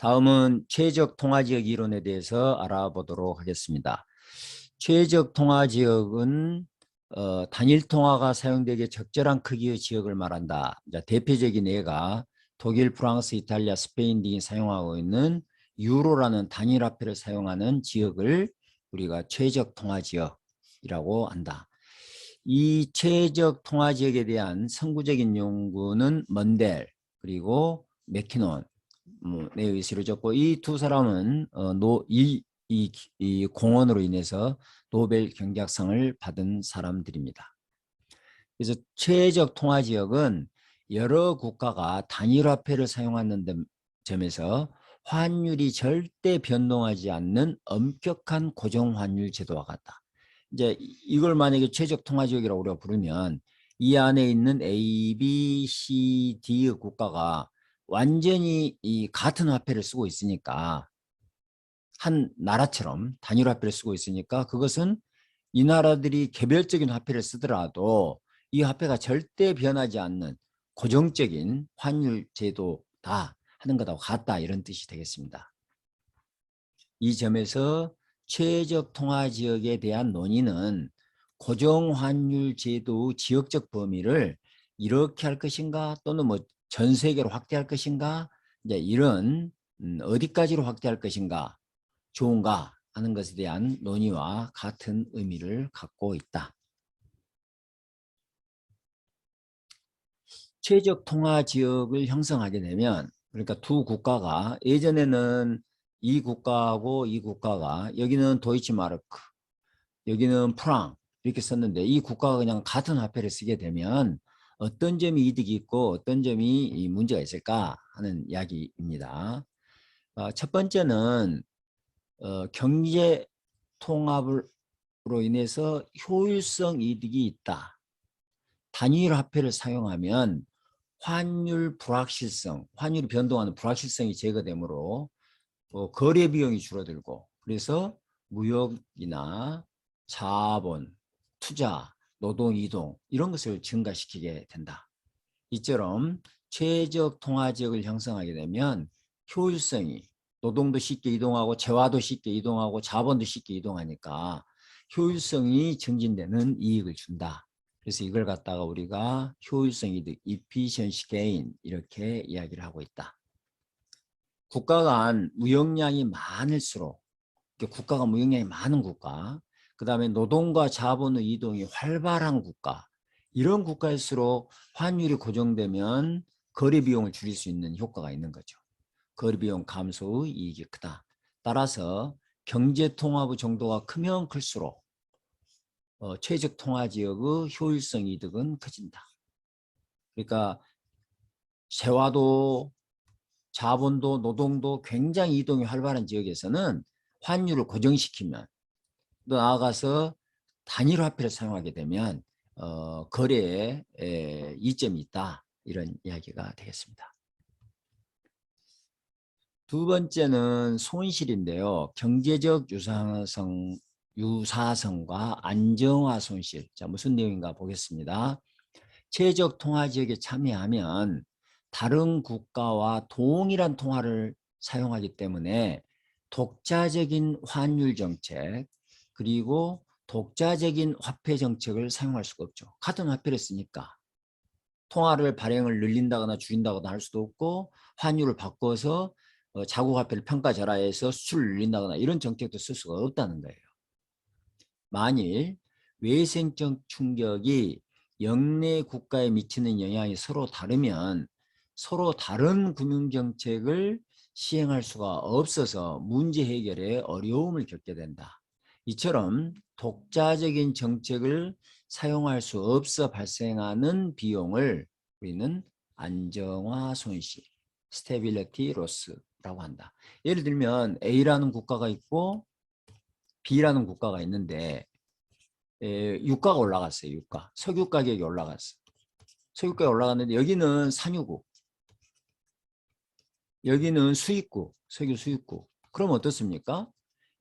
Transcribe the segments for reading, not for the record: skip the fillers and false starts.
다음은 최적 통화지역 이론에 대해서 알아보도록 하겠습니다. 최적 통화지역은 단일 통화가 사용되기에 적절한 크기의 지역을 말한다. 대표적인 예가 독일, 프랑스, 이탈리아, 스페인 등이 사용하고 있는 유로라는 단일 화폐를 사용하는 지역을 우리가 최적 통화지역이라고 한다. 이 최적 통화지역에 대한 선구적인 연구는 먼델 그리고 맥키논 에 의해서 이루어졌고, 이 두 사람은 이 공헌으로 인해서 노벨 경제학상을 받은 사람들입니다. 그래서 최적 통화지역은 여러 국가가 단일화폐를 사용하는 점에서 환율이 절대 변동하지 않는 엄격한 고정환율 제도와 같다. 이제 이걸 만약에 최적 통화지역이라고 우리가 부르면 이 안에 있는 A, B, C, D의 국가가 완전히 이 같은 화폐를 쓰고 있으니까, 한 나라처럼 단일 화폐를 쓰고 있으니까, 그것은 이 나라들이 개별적인 화폐를 쓰더라도 이 화폐가 절대 변하지 않는 고정적인 환율 제도다 하는 것하고 같다, 이런 뜻이 되겠습니다. 이 점에서 최적 통화 지역에 대한 논의는 고정 환율 제도의 지역적 범위를 이렇게 할 것인가, 또는 뭐 전 세계로 확대할 것인가, 이제 이런 어디까지로 확대할 것인가 좋은가 하는 것에 대한 논의와 같은 의미를 갖고 있다. 최적 통화 지역을 형성하게 되면, 그러니까 두 국가가, 예전에는 이 국가하고 이 국가가, 여기는 도이치마르크, 여기는 프랑 이렇게 썼는데, 이 국가가 그냥 같은 화폐를 쓰게 되면 어떤 점이 이득이 있고 어떤 점이 문제가 있을까 하는 이야기입니다. 첫 번째는 경제 통합으로 인해서 효율성 이득이 있다. 단일 화폐를 사용하면 환율 불확실성, 환율이 변동하는 불확실성이 제거되므로 거래 비용이 줄어들고, 그래서 무역이나 자본, 투자, 노동 이동 이런 것을 증가시키게 된다. 이처럼 최적 통화 지역을 형성하게 되면 효율성이, 노동도 쉽게 이동하고 재화도 쉽게 이동하고 자본도 쉽게 이동하니까 효율성이 증진되는 이익을 준다. 그래서 이걸 갖다가 우리가 효율성 이득, efficiency gain 이렇게 이야기를 하고 있다. 국가 간 무역량이 많을수록, 국가가 무역량이 많은 국가, 그 다음에 노동과 자본의 이동이 활발한 국가, 이런 국가일수록 환율이 고정되면 거래 비용을 줄일 수 있는 효과가 있는 거죠. 거래 비용 감소의 이익이 크다. 따라서 경제 통합의 정도가 크면 클수록 최적 통화 지역의 효율성 이득은 커진다. 그러니까 재화도 자본도 노동도 굉장히 이동이 활발한 지역에서는 환율을 고정시키면, 또 나아가서 단일 화폐를 사용하게 되면 거래에 이점이 있다, 이런 이야기가 되겠습니다. 두 번째는 손실인데요. 경제적 유사성과 안정화 손실. 자, 무슨 내용인가 보겠습니다. 최적 통화 지역에 참여하면 다른 국가와 동일한 통화를 사용하기 때문에 독자적인 환율 정책, 그리고 독자적인 화폐 정책을 사용할 수가 없죠. 같은 화폐를 쓰니까 통화를 발행을 늘린다거나 줄인다거나 할 수도 없고, 환율을 바꿔서 자국 화폐를 평가절하해서 수출을 늘린다거나 이런 정책도 쓸 수가 없다는 거예요. 만일 외생적 충격이 영내 국가에 미치는 영향이 서로 다르면 서로 다른 금융정책을 시행할 수가 없어서 문제 해결에 어려움을 겪게 된다. 이처럼 독자적인 정책을 사용할 수 없어 발생하는 비용을 우리는 안정화 손실, 스테빌리티 로스라고 한다. 예를 들면 A라는 국가가 있고 B라는 국가가 있는데, 유가가 올라갔어요. 유가. 석유 가격이 올라갔어. 석유 가격이 올라갔는데 여기는 산유국, 여기는 수입국, 석유 수입국. 그럼 어떻습니까?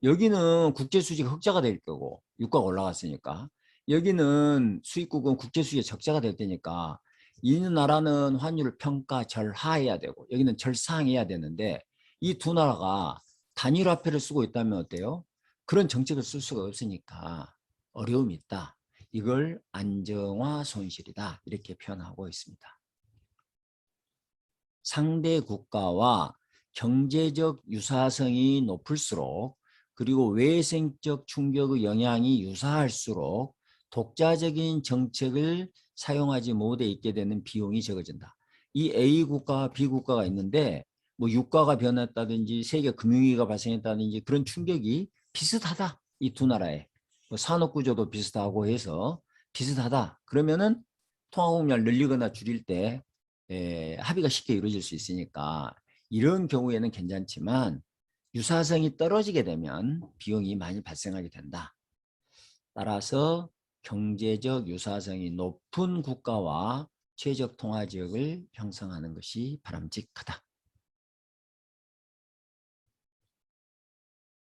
여기는 국제수지가 흑자가 될 거고, 유가가 올라갔으니까. 여기는 수입국은 국제수지가 적자가 될 테니까 이 나라는 환율을 평가 절하해야 되고 여기는 절상해야 되는데, 이 두 나라가 단일화폐를 쓰고 있다면 어때요? 그런 정책을 쓸 수가 없으니까 어려움이 있다. 이걸 안정화 손실이다. 이렇게 표현하고 있습니다. 상대 국가와 경제적 유사성이 높을수록 그리고 외생적 충격의 영향이 유사할수록 독자적인 정책을 사용하지 못해 있게 되는 비용이 적어진다. 이 A 국가와 B 국가가 있는데 뭐 유가가 변했다든지 세계 금융위기가 발생했다든지 그런 충격이 비슷하다. 이 두 나라에. 뭐 산업 구조도 비슷하고 해서 비슷하다. 그러면은 통화공략을 늘리거나 줄일 때 합의가 쉽게 이루어질 수 있으니까 이런 경우에는 괜찮지만 유사성이 떨어지게 되면 비용이 많이 발생하게 된다. 따라서 경제적 유사성이 높은 국가와 최적 통화 지역을 형성하는 것이 바람직하다.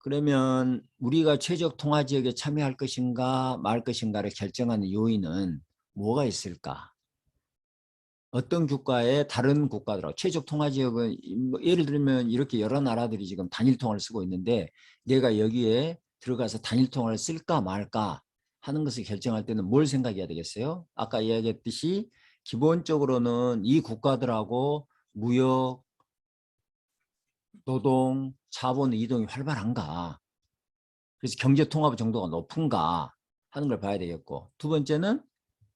그러면 우리가 최적 통화 지역에 참여할 것인가 말 것인가를 결정하는 요인은 뭐가 있을까? 어떤 국가의 다른 국가들하고 최적 통화 지역은 예를 들면 이렇게 여러 나라들이 지금 단일 통화를 쓰고 있는데 내가 여기에 들어가서 단일 통화를 쓸까 말까 하는 것을 결정할 때는 뭘 생각해야 되겠어요? 아까 이야기했듯이 기본적으로는 이 국가들하고 무역, 노동, 자본 이동이 활발한가, 그래서 경제 통합 정도가 높은가 하는 걸 봐야 되겠고, 두 번째는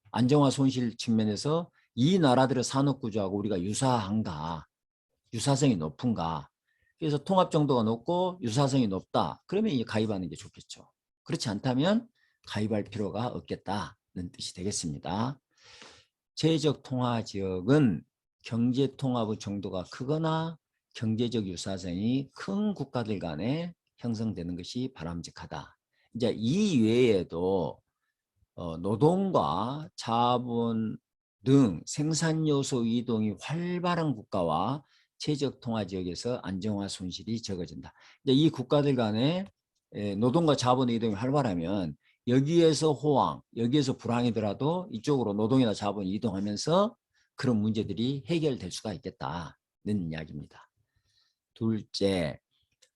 안정화 손실 측면에서 이 나라들의 산업 구조하고 우리가 유사한가, 유사성이 높은가. 그래서 통합 정도가 높고 유사성이 높다. 그러면 이제 가입하는 게 좋겠죠. 그렇지 않다면 가입할 필요가 없겠다는 뜻이 되겠습니다. 제적 통화 지역은 경제 통합의 정도가 크거나 경제적 유사성이 큰 국가들 간에 형성되는 것이 바람직하다. 이제 이 외에도 노동과 자본 등 생산 요소 이동이 활발한 국가와 최적 통화 지역에서 안정화 손실이 적어진다. 이제 이 국가들 간에 노동과 자본 이동이 활발하면 여기에서 호황, 여기에서 불황이더라도 이쪽으로 노동이나 자본이 이동하면서 그런 문제들이 해결될 수가 있겠다는 이야기입니다. 둘째,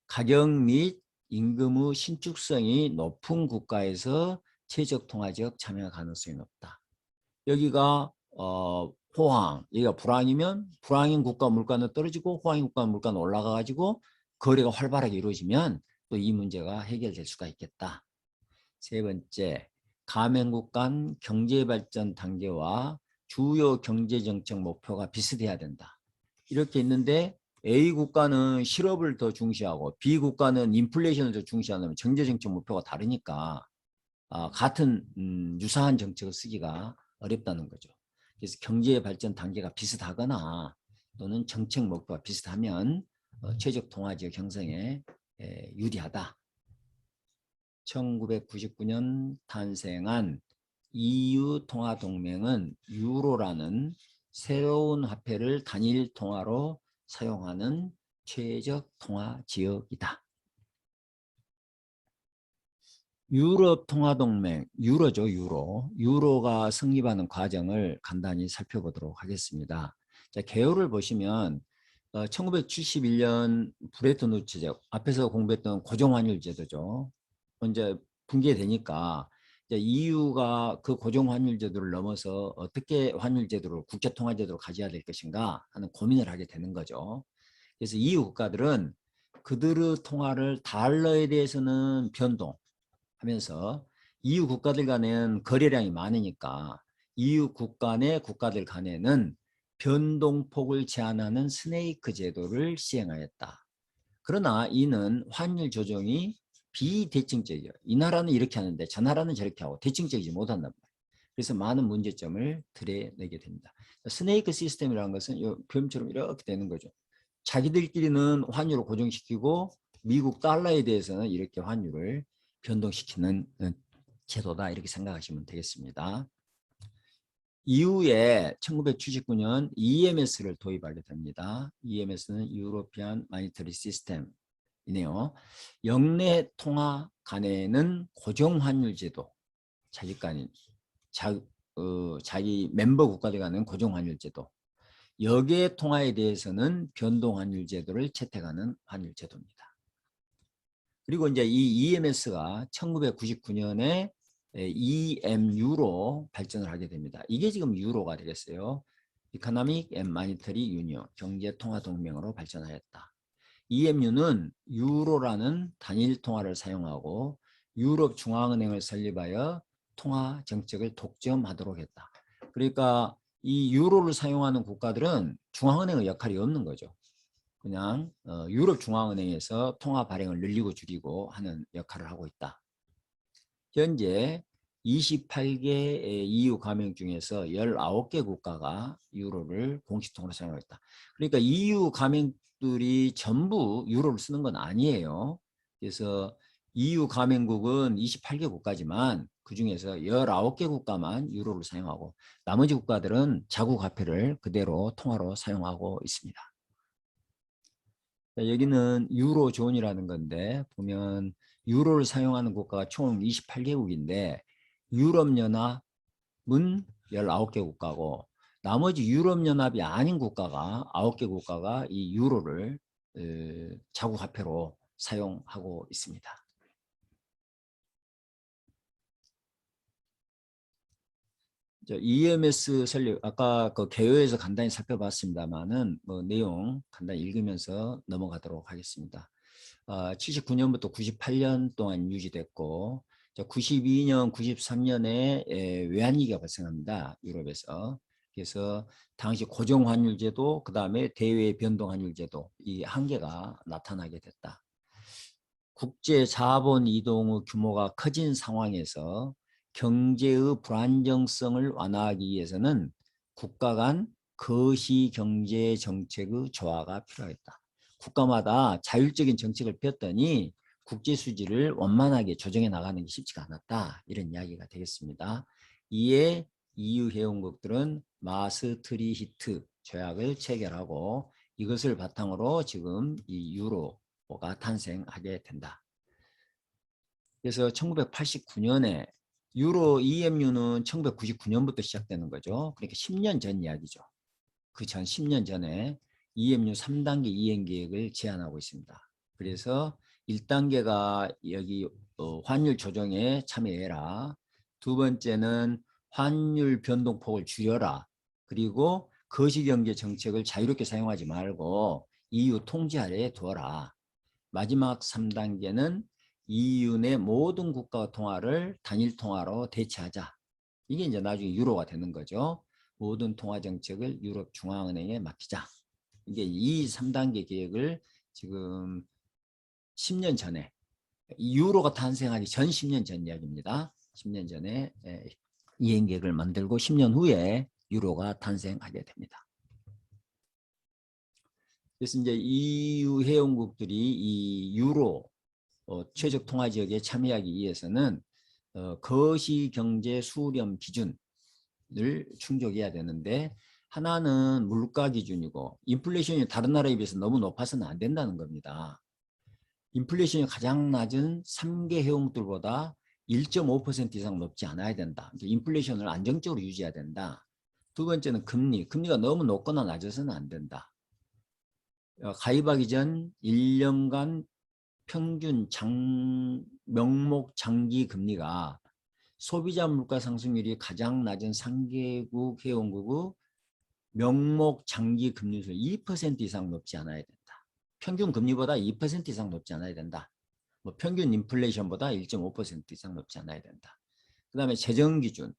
가격 및 임금의 신축성이 높은 국가에서 최적 통화 지역 참여 가능성이 높다. 여기가 호황, 여기가 불황이면 불황인 국가 물가는 떨어지고 호황인 국가 물가는 올라가 가지고 거래가 활발하게 이루어지면 또 이 문제가 해결될 수가 있겠다. 세 번째, 가맹국 간 경제발전 단계와 주요 경제정책 목표가 비슷해야 된다. 이렇게 있는데 A 국가는 실업을 더 중시하고 B 국가는 인플레이션을 더 중시하는 경제정책 목표가 다르니까 같은 유사한 정책을 쓰기가 어렵다는 거죠. 그래서 경제 발전 단계가 비슷하거나 또는 정책 목표가 비슷하면 최적 통화지역 형성에 유리하다. 1999년 탄생한 EU 통화동맹은 유로라는 새로운 화폐를 단일 통화로 사용하는 최적 통화 지역이다. 유럽 통화동맹, 유로죠, 유로. 유로가 성립하는 과정을 간단히 살펴보도록 하겠습니다. 자, 개요를 보시면 1971년 브레튼 우드 제도, 앞에서 공부했던 고정환율 제도죠. 이제 붕괴되니까 이제 EU가 그 고정환율 제도를 넘어서 어떻게 환율 제도를 국제통화제도로 가져야 될 것인가 하는 고민을 하게 되는 거죠. 그래서 EU 국가들은 그들의 통화를 달러에 대해서는 변동하면서 EU 국가들 간에는 거래량이 많으니까 EU 국가 내 국가들 간에는 변동폭을 제한하는 스네이크 제도를 시행하였다. 그러나 이는 환율 조정이 비대칭적이에요. 이 나라는 이렇게 하는데 저 나라는 저렇게 하고 대칭적이지 못한단 말이에요. 그래서 많은 문제점을 드러내게 됩니다. 스네이크 시스템이라는 것은 이 표현처럼 이렇게 되는 거죠. 자기들끼리는 환율을 고정시키고 미국 달러에 대해서는 이렇게 환율을 변동시키는 제도다, 이렇게 생각하시면 되겠습니다. 이후에 1979년 EMS를 도입하게 됩니다. EMS는 유로피안 마니터리 시스템이네요. 영내 통화 간에는 고정 환율 제도, 자기 멤버 국가들 간은 고정 환율 제도. 역외 통화에 대해서는 변동환율 제도를 채택하는 환율 제도입니다. 그리고 이제 이 EMS가 1999년에 EMU로 발전을 하게 됩니다. 이게 지금 유로가 되겠어요. Economic and Monetary Union, 경제통화동맹으로 발전하였다. EMU는 유로라는 단일 통화를 사용하고 유럽 중앙은행을 설립하여 통화 정책을 독점하도록 했다. 그러니까 이 유로를 사용하는 국가들은 중앙은행의 역할이 없는 거죠. 그냥 유럽 중앙은행에서 통화 발행을 늘리고 줄이고 하는 역할을 하고 있다. 현재 28개 EU 가맹 중에서 19개 국가가 유로를 공식통화로 사용하고 있다. 그러니까 EU 가맹들이 전부 유로를 쓰는 건 아니에요. 그래서 EU 가맹국은 28개 국가지만 그중에서 19개 국가만 유로를 사용하고 나머지 국가들은 자국 화폐를 그대로 통화로 사용하고 있습니다. 여기는 유로존이라는 건데 보면 유로를 사용하는 국가가 총 28개국인데 유럽연합은 19개 국가고 나머지 유럽연합이 아닌 국가가 9개 국가가 이 유로를 자국 화폐로 사용하고 있습니다. EMS 설립 아까 그 개요에서 간단히 살펴봤습니다만은 뭐 내용 간단히 읽으면서 넘어가도록 하겠습니다. 79년부터 98년 동안 유지됐고 92년, 93년에 외환위기가 발생합니다. 유럽에서. 그래서 당시 고정환율제도 그 다음에 대외 변동환율제도 이 한계가 나타나게 됐다. 국제 자본 이동의 규모가 커진 상황에서 경제의 불안정성을 완화하기 위해서는 국가 간 거시 경제 정책의 조화가 필요했다. 국가마다 자율적인 정책을 폈더니 국제 수지를 원만하게 조정해 나가는 게 쉽지가 않았다. 이런 이야기가 되겠습니다. 이에 EU 회원국들은 마스트리히트 조약을 체결하고 이것을 바탕으로 지금 이 유로가 탄생하게 된다. 그래서 1989년에 유로 EMU는 1999년부터 시작되는 거죠. 그러니까 10년 전 이야기죠. 그 전 10년 전에 EMU 3단계 이행 계획을 제안하고 있습니다. 그래서 1단계가 여기 환율 조정에 참여해라. 두 번째는 환율 변동폭을 줄여라. 그리고 거시경제 정책을 자유롭게 사용하지 말고 EU 통제 아래에 두어라. 마지막 3단계는 EU 내 모든 국가 통화를 단일 통화로 대체하자. 이게 이제 나중에 유로가 되는 거죠. 모든 통화 정책을 유럽 중앙은행에 맡기자. 이게 이 3단계 계획을 지금 10년 전에 유로가 탄생하기 전 10년 전 이야기입니다. 10년 전에 이행 계획을 만들고 10년 후에 유로가 탄생하게 됩니다. 그래서 이제 EU 회원국들이 이 유로 최적 통화 지역에 참여하기 위해서는 거시경제 수렴 기준을 충족해야 되는데 하나는 물가 기준이고 인플레이션이 다른 나라에 비해서 너무 높아서는 안 된다는 겁니다. 인플레이션이 가장 낮은 3개 회원국들보다 1.5% 이상 높지 않아야 된다. 인플레이션을 안정적으로 유지해야 된다. 두 번째는 금리가 너무 높거나 낮아서는 안 된다. 가입하기 전 1년간 평균 명목 장기 금리가 소비자 물가 상승률이 가장 낮은 3개국 회원국의 명목 장기 금리수 2% 이상 높지 않아야 된다. 평균 금리보다 2% 이상 높지 않아야 된다. 뭐 평균 인플레이션보다 1.5% 이상 높지 않아야 된다. 그 다음에 재정 기준.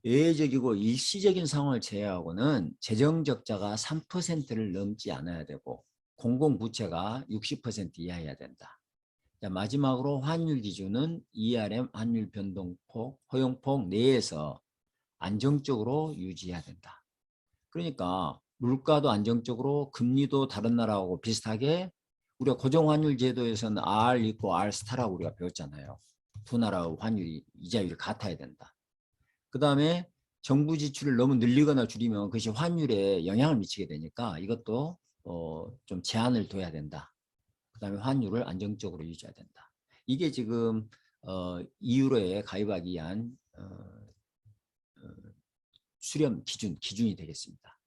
예외적이고 일시적인 상황을 제외하고는 재정 적자가 3%를 넘지 않아야 되고 공공부채가 60% 이하여야 된다. 자, 마지막으로 환율 기준은 ERM 환율 변동폭, 허용폭 내에서 안정적으로 유지해야 된다. 그러니까 물가도 안정적으로 금리도 다른 나라하고 비슷하게 우리가 고정환율 제도에서는 R 있고 R 스타라고 우리가 배웠잖아요. 두 나라의 환율이 이자율이 같아야 된다. 그 다음에 정부 지출을 너무 늘리거나 줄이면 그것이 환율에 영향을 미치게 되니까 이것도 좀 제한을 둬야 된다. 그 다음에 환율을 안정적으로 유지해야 된다. 이게 지금 EU로에 가입하기 위한 수렴 기준이 되겠습니다.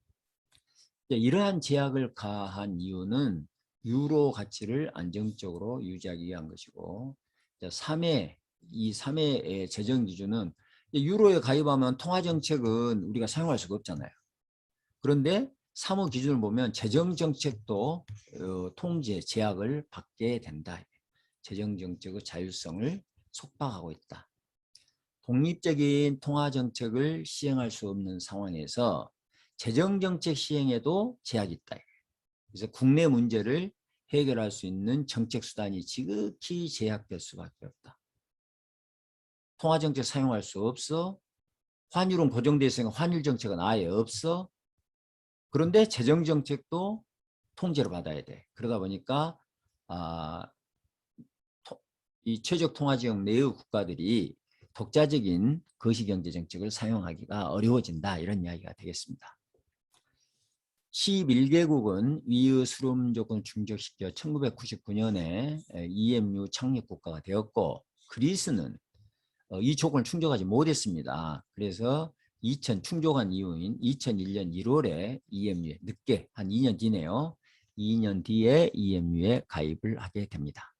이러한 제약을 가한 이유는 유로 가치를 안정적으로 유지하기 위한 것이고, 3회, 이 3회의 재정 기준은 유로에 가입하면 통화 정책은 우리가 사용할 수가 없잖아요. 그런데 3호 기준을 보면 재정 정책도 통제 제약을 받게 된다. 재정 정책의 자율성을 속박하고 있다. 독립적인 통화 정책을 시행할 수 없는 상황에서 재정 정책 시행에도 제약이 있다. 그래서 국내 문제를 해결할 수 있는 정책 수단이 지극히 제약될 수밖에 없다. 통화 정책 사용할 수 없어. 환율은 고정돼 있으니까 환율 정책은 아예 없어. 그런데 재정 정책도 통제를 받아야 돼. 그러다 보니까 이 최적 통화 지역 내의 국가들이 독자적인 거시경제 정책을 사용하기가 어려워진다. 이런 이야기가 되겠습니다. 11개국은 위의 수렴 조건을 충족시켜 1999년에 EMU 창립 국가가 되었고, 그리스는 이 조건을 충족하지 못했습니다. 그래서 충족한 이후인 2001년 1월에 EMU에 늦게 한 2년 뒤네요. 2년 뒤에 EMU에 가입을 하게 됩니다.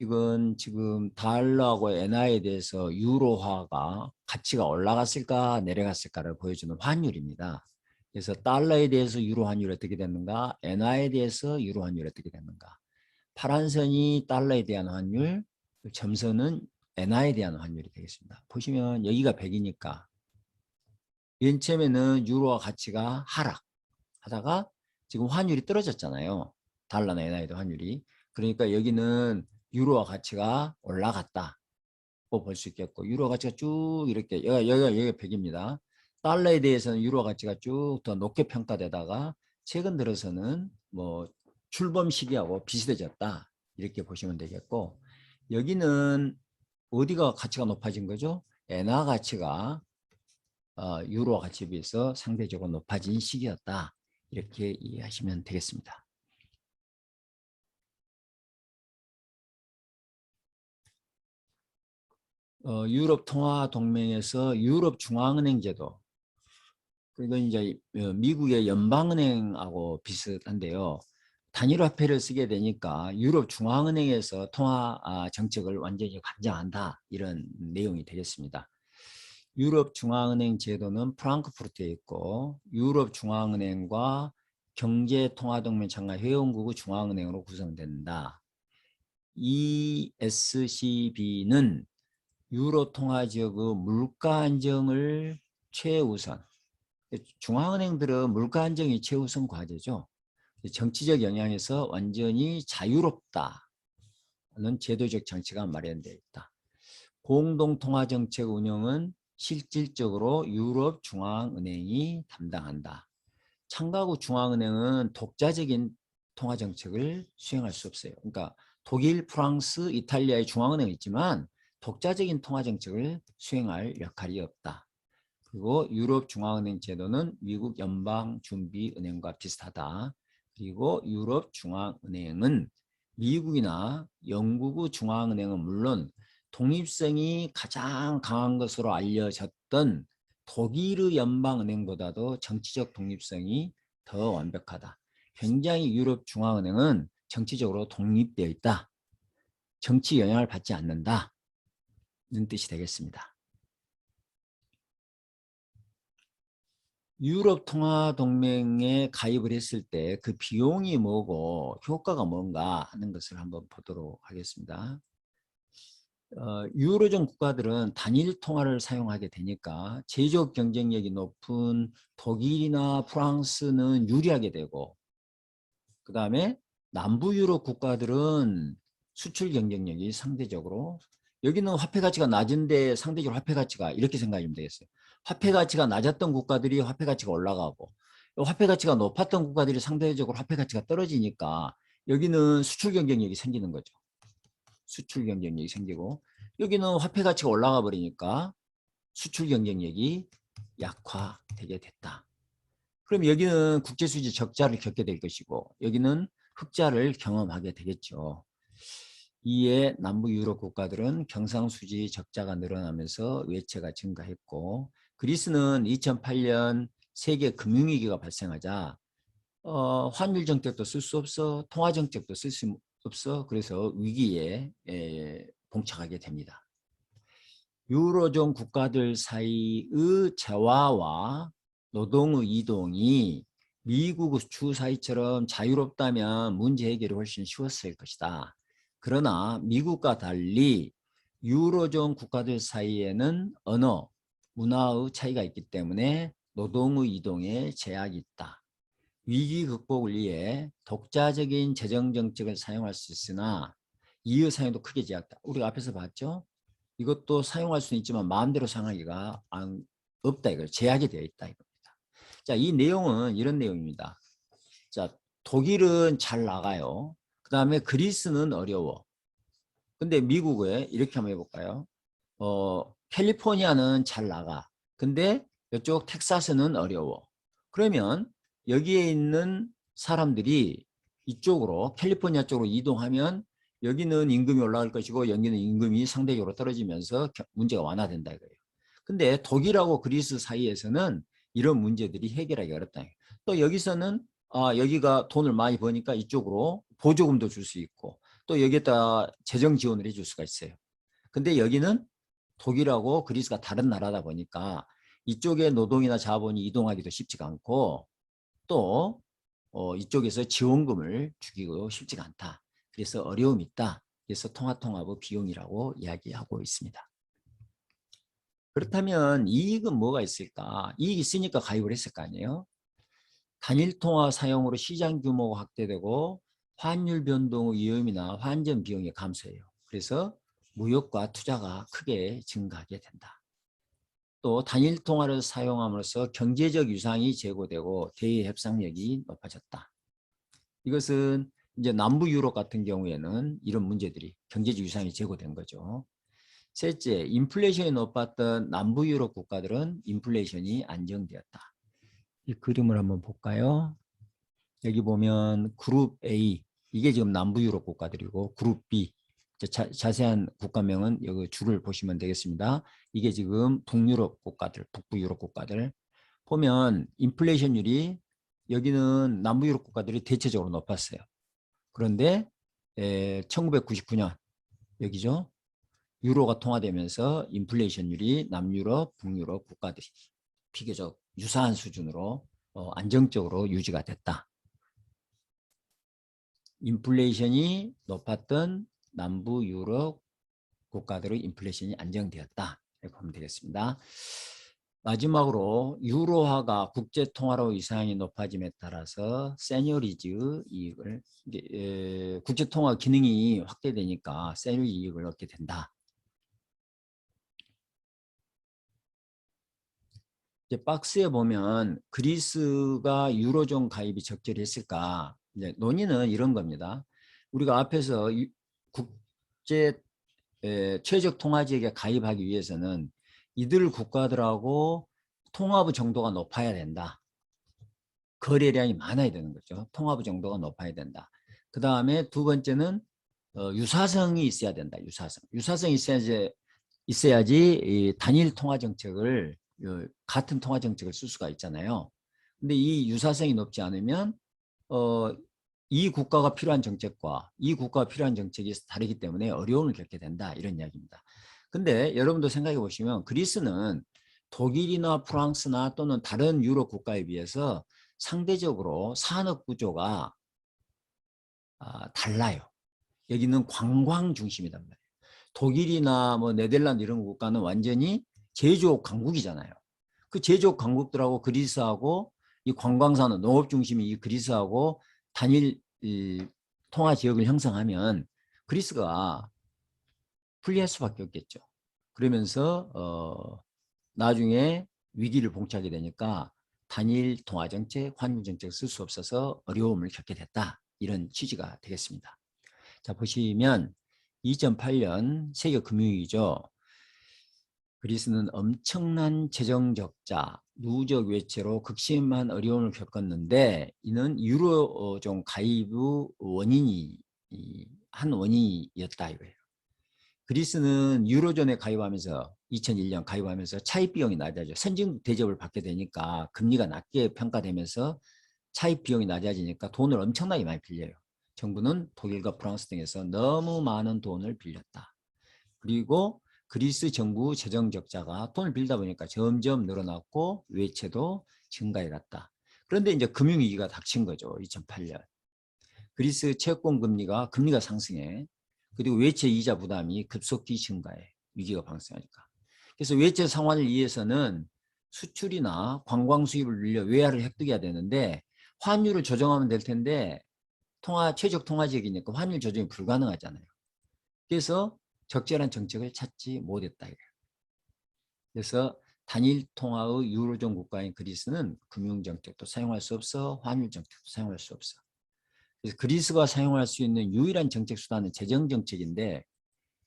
이건 지금 달러하고 엔화에 대해서 유로화가 가치가 올라갔을까 내려갔을까를 보여주는 환율입니다. 그래서 달러에 대해서 유로 환율이 어떻게 됐는가, 엔화에 대해서 유로 환율이 어떻게 됐는가. 파란 선이 달러에 대한 환율, 점선은 엔화에 대한 환율이 되겠습니다. 보시면 여기가 100이니까 맨 처음에는 유로화 가치가 하락하다가 지금 환율이 떨어졌잖아요. 달러나 엔화에도 환율이. 그러니까 여기는 유로화 가치가 올라갔다고 볼 수 있겠고, 유로 가치가 쭉 이렇게 여기가 100입니다. 달러에 대해서는 유로 가치가 쭉 더 높게 평가되다가 최근 들어서는 뭐 출범 시기하고 비슷해졌다, 이렇게 보시면 되겠고, 여기는 어디가 가치가 높아진 거죠? 엔화 가치가 유로 가치에 비해서 상대적으로 높아진 시기였다, 이렇게 이해하시면 되겠습니다. 유럽 통화 동맹에서 유럽 중앙은행 제도, 이건 이제 미국의 연방은행하고 비슷한데요. 단일화폐를 쓰게 되니까 유럽 중앙은행에서 통화 정책을 완전히 관장한다, 이런 내용이 되겠습니다. 유럽 중앙은행 제도는 프랑크푸르트에 있고, 유럽 중앙은행과 경제통화동맹 참가 회원국의 중앙은행으로 구성된다. ESCB는 유로 통화 지역의 물가 안정을 최우선, 중앙은행들은 물가 안정이 최우선 과제죠. 정치적 영향에서 완전히 자유롭다는 제도적 장치가 마련되어 있다. 공동통화정책 운영은 실질적으로 유럽 중앙은행이 담당한다. 참가국 중앙은행은 독자적인 통화정책을 수행할 수 없어요. 그러니까 독일, 프랑스, 이탈리아의 중앙은행이 있지만 독자적인 통화정책을 수행할 역할이 없다. 그리고 유럽 중앙은행 제도는 미국 연방준비은행과 비슷하다. 그리고 유럽 중앙은행은 미국이나 영국의 중앙은행은 물론 독립성이 가장 강한 것으로 알려졌던 독일의 연방은행보다도 정치적 독립성이 더 완벽하다. 굉장히 유럽 중앙은행은 정치적으로 독립되어 있다. 정치 영향을 받지 않는다는 뜻이 되겠습니다. 유럽 통화 동맹에 가입을 했을 때 그 비용이 뭐고 효과가 뭔가 하는 것을 한번 보도록 하겠습니다. 유로존 국가들은 단일 통화를 사용하게 되니까 제조업 경쟁력이 높은 독일이나 프랑스는 유리하게 되고, 그 다음에 남부 유럽 국가들은 수출 경쟁력이 상대적으로, 여기는 화폐 가치가 낮은데 상대적으로 화폐 가치가, 이렇게 생각하면 되겠어요. 화폐 가치가 낮았던 국가들이 화폐 가치가 올라가고, 화폐 가치가 높았던 국가들이 상대적으로 화폐 가치가 떨어지니까 여기는 수출 경쟁력이 생기는 거죠. 수출 경쟁력이 생기고, 여기는 화폐 가치가 올라가 버리니까 수출 경쟁력이 약화되게 됐다. 그럼 여기는 국제수지 적자를 겪게 될 것이고, 여기는 흑자를 경험하게 되겠죠. 이에 남부 유럽 국가들은 경상수지 적자가 늘어나면서 외채가 증가했고, 그리스는 2008년 세계 금융위기가 발생하자 환율 정책도 쓸 수 없어, 통화 정책도 쓸 수 없어. 그래서 위기에 봉착하게 됩니다. 유로존 국가들 사이의 재화와 노동의 이동이 미국 주 사이처럼 자유롭다면 문제 해결이 훨씬 쉬웠을 것이다. 그러나 미국과 달리 유로존 국가들 사이에는 언어, 문화의 차이가 있기 때문에 노동의 이동에 제약이 있다. 위기 극복을 위해 독자적인 재정 정책을 사용할 수 있으나 이의 사용도 크게 제약다. 우리가 앞에서 봤죠? 이것도 사용할 수는 있지만 마음대로 사용하기가 없다. 이거 제약이 되어 있다. 이겁니다. 자, 이 내용은 이런 내용입니다. 자, 독일은 잘 나가요. 그 다음에 그리스는 어려워. 근데 미국에 이렇게 한번 해볼까요? 캘리포니아는 잘 나가. 근데 이쪽 텍사스는 어려워. 그러면 여기에 있는 사람들이 이쪽으로 캘리포니아 쪽으로 이동하면 여기는 임금이 올라갈 것이고 여기는 임금이 상대적으로 떨어지면서 문제가 완화된다 이거예요. 근데 독일하고 그리스 사이에서는 이런 문제들이 해결하기 어렵다. 또 여기서는 여기가 돈을 많이 버니까 이쪽으로 보조금도 줄 수 있고 또 여기에다 재정 지원을 해줄 수가 있어요. 근데 여기는 독일하고 그리스가 다른 나라다 보니까 이쪽에 노동이나 자본이 이동하기도 쉽지가 않고 또 이쪽에서 지원금을 주기도 쉽지가 않다. 그래서 어려움이 있다. 그래서 통합의 비용이라고 이야기하고 있습니다. 그렇다면 이익은 뭐가 있을까? 이익이 있으니까 가입을 했을 거 아니에요? 단일통화 사용으로 시장 규모가 확대되고 환율 변동의 위험이나 환전 비용이 감소해요. 그래서 무역과 투자가 크게 증가하게 된다. 또 단일 통화를 사용함으로써 경제적 유상이 제고되고 대외 협상력이 높아졌다. 이것은 이제 남부 유럽 같은 경우에는 이런 문제들이 경제적 유상이 제고된 거죠. 셋째, 인플레이션이 높았던 남부 유럽 국가들은 인플레이션이 안정되었다. 이 그림을 한번 볼까요? 여기 보면 그룹 A, 이게 지금 남부 유럽 국가들이고 그룹 B, 자세한 국가명은 여기 줄을 보시면 되겠습니다. 이게 지금 북유럽 국가들, 북부 유럽 국가들 보면 인플레이션율이 여기는 남부 유럽 국가들이 대체적으로 높았어요. 그런데 1999년 여기죠. 유로가 통화되면서 인플레이션율이 남유럽, 북유럽 국가들이 비교적 유사한 수준으로 안정적으로 유지가 됐다. 인플레이션이 높았던 남부 유럽 국가들의 인플레이션이 안정되었다. 이렇게 보면 되겠습니다. 마지막으로 유로화가 국제통화로 위상이 높아짐에 따라서 세뇨리즈 이익을 국제통화 기능이 확대되니까 세뇨리즈 이익을 얻게 된다. 이제 박스에 보면 그리스가 유로존 가입이 적절히 했을까? 이제 논의는 이런 겁니다. 우리가 앞에서 국제 최적 통화지역에 가입하기 위해서는 이들 국가들하고 통화부 정도가 높아야 된다. 거래량이 많아야 되는 거죠. 통화부 정도가 높아야 된다. 그 다음에 두 번째는 유사성이 있어야 된다. 유사성이 있어야지 이 단일 통화 정책을 같은 통화 정책을 쓸 수가 있잖아요. 근데 이 유사성이 높지 않으면 이 국가가 필요한 정책과 이 국가가 필요한 정책이 다르기 때문에 어려움을 겪게 된다. 이런 이야기입니다. 근데 여러분도 생각해 보시면 그리스는 독일이나 프랑스나 또는 다른 유럽 국가에 비해서 상대적으로 산업 구조가 달라요. 여기는 관광 중심이단 말이에요. 독일이나 뭐 네덜란드 이런 국가는 완전히 제조업 강국이잖아요. 그 제조업 강국들하고 그리스하고 이 관광산업 농업 중심이 이 그리스하고 단일 통화 지역을 형성하면 그리스가 불리할 수밖에 없겠죠. 그러면서 나중에 위기를 봉착하게 되니까 단일 통화 정책, 환율 정책을 쓸 수 없어서 어려움을 겪게 됐다. 이런 취지가 되겠습니다. 자, 보시면 2008년 세계 금융위기죠. 그리스는 엄청난 재정 적자, 누적 외채로 극심한 어려움을 겪었는데 이는 유로존 가입의 원인이 한 원인이었다 이거예요. 그리스는 유로존에 가입하면서 2001년 가입하면서 차입 비용이 낮아져. 선진 대접을 받게 되니까 금리가 낮게 평가되면서 차입 비용이 낮아지니까 돈을 엄청나게 많이 빌려요. 정부는 독일과 프랑스 등에서 너무 많은 돈을 빌렸다. 그리고 그리스 정부 재정 적자가 돈을 빌다 보니까 점점 늘어났고 외채도 증가해 갔다. 그런데 이제 금융위기가 닥친 거죠. 2008년. 그리스 채권 금리가 상승해. 그리고 외채 이자 부담이 급속히 증가해. 위기가 발생하니까. 그래서 외채 상환을 위해서는 수출이나 관광 수입을 늘려 외화를 획득해야 되는데 환율을 조정하면 될 텐데 최적 통화 지역이니까 환율 조정이 불가능하잖아요. 그래서 적절한 정책을 찾지 못했다. 그래서 단일 통화의 유로존 국가인 그리스는 금융정책도 사용할 수 없어, 환율 정책도 사용할 수 없어. 그래서 그리스가 사용할 수 있는 유일한 정책 수단은 재정정책인데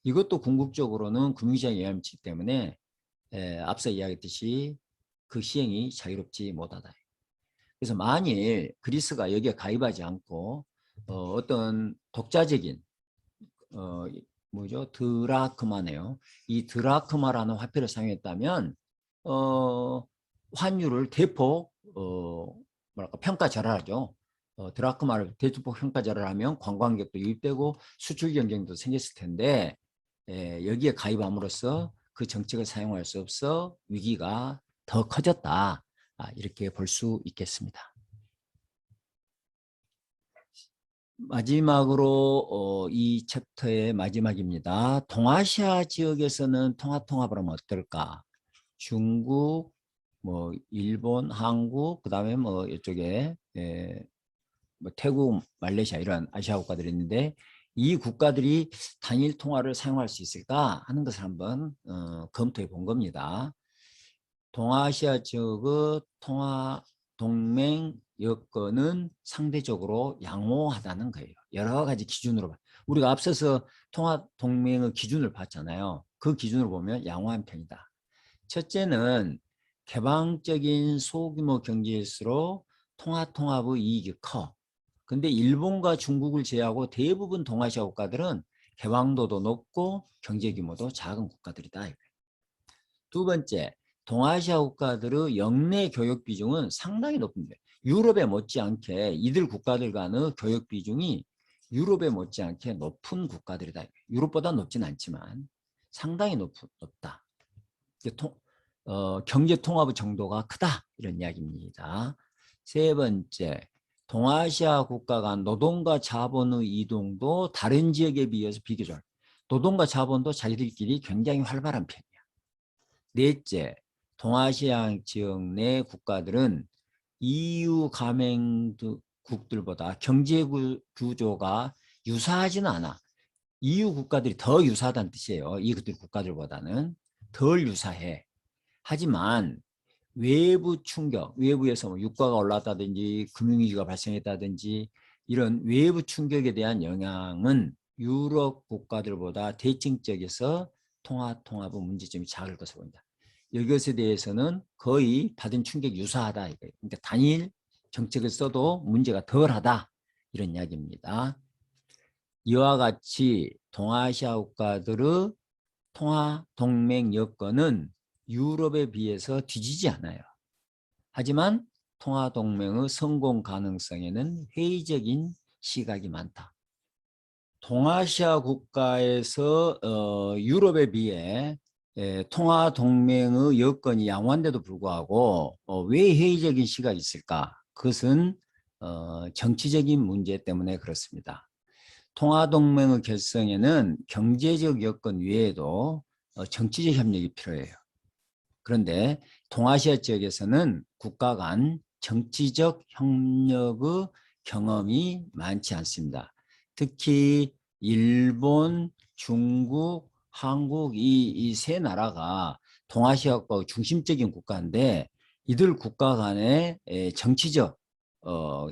이것도 궁극적으로는 금융시장에 영향을 미치기 때문에 앞서 이야기했듯이 그 시행이 자유롭지 못하다. 그래서 만일 그리스가 여기에 가입하지 않고 어떤 독자적인 드라크마네요. 이 드라크마라는 화폐를 사용했다면 환율을 대폭 평가절하죠. 드라크마를 대폭 평가절하면 관광객도 유입되고 수출 경쟁도 생겼을 텐데 여기에 가입함으로써 그 정책을 사용할 수 없어 위기가 더 커졌다. 이렇게 볼 수 있겠습니다. 마지막으로 이 챕터의 마지막입니다. 동아시아 지역에서는 통합을 하면 어떨까? 중국, 일본, 한국, 그다음에 이쪽에 태국, 말레이시아 이런 아시아 국가들이 있는데 이 국가들이 단일 통화를 사용할 수 있을까 하는 것을 한번 검토해 본 겁니다. 동아시아 지역의 통화 동맹 여건은 상대적으로 양호하다는 거예요. 여러 가지 기준으로 우리가 앞서서 통화 동맹의 기준을 봤잖아요. 그 기준으로 보면 양호한 편이다. 첫째는 개방적인 소규모 경제일수록 통합의 이익이 커. 근데 일본과 중국을 제외하고 대부분 동아시아 국가들은 개방도도 높고 경제 규모도 작은 국가들이다. 두 번째, 동아시아 국가들의 영내 교육 비중은 상당히 높은데 유럽에 못지않게 이들 국가들 간의 교육 비중이 유럽에 못지않게 높은 국가들이다. 유럽보다 높진 않지만 상당히 높다. 경제 통합의 정도가 크다. 이런 이야기입니다. 세 번째, 동아시아 국가 간 노동과 자본의 이동도 다른 지역에 비해서 비교적 노동과 자본도 자기들끼리 굉장히 활발한 편이야. 넷째, 동아시아 지역 내 국가들은 EU 가맹국들보다 경제 구조가 유사하지는 않아. EU 국가들이 더 유사하다는 뜻이에요. 이 국가들보다는 덜 유사해. 하지만 외부 충격, 외부에서 유가가 올랐다든지 금융위기가 발생했다든지 이런 외부 충격에 대한 영향은 유럽 국가들보다 대칭적에서 통합의 문제점이 작을 것으로 보인다. 이것에 대해서는 거의 받은 충격이 유사하다. 그러니까 단일 정책을 써도 문제가 덜하다. 이런 이야기입니다. 이와 같이 동아시아 국가들의 통화 동맹 여건은 유럽에 비해서 뒤지지 않아요. 하지만 통화 동맹의 성공 가능성에는 회의적인 시각이 많다. 동아시아 국가에서 유럽에 비해 통화 동맹의 여건이 양호한데도 불구하고 왜 회의적인 시각이 있을까? 그것은 정치적인 문제 때문에 그렇습니다. 통화 동맹의 결성에는 경제적 여건 외에도 정치적 협력이 필요해요. 그런데 동아시아 지역에서는 국가 간 정치적 협력의 경험이 많지 않습니다. 특히 일본, 중국, 한국 이 세 나라가 동아시아과 중심적인 국가인데 이들 국가 간의 정치적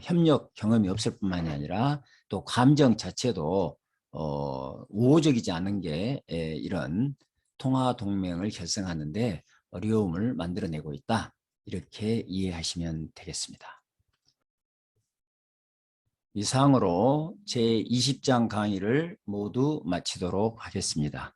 협력 경험이 없을 뿐만이 아니라 또 감정 자체도 우호적이지 않은 게 이런 통화 동맹을 결성하는데 어려움을 만들어내고 있다. 이렇게 이해하시면 되겠습니다. 이상으로 제20장 강의를 모두 마치도록 하겠습니다.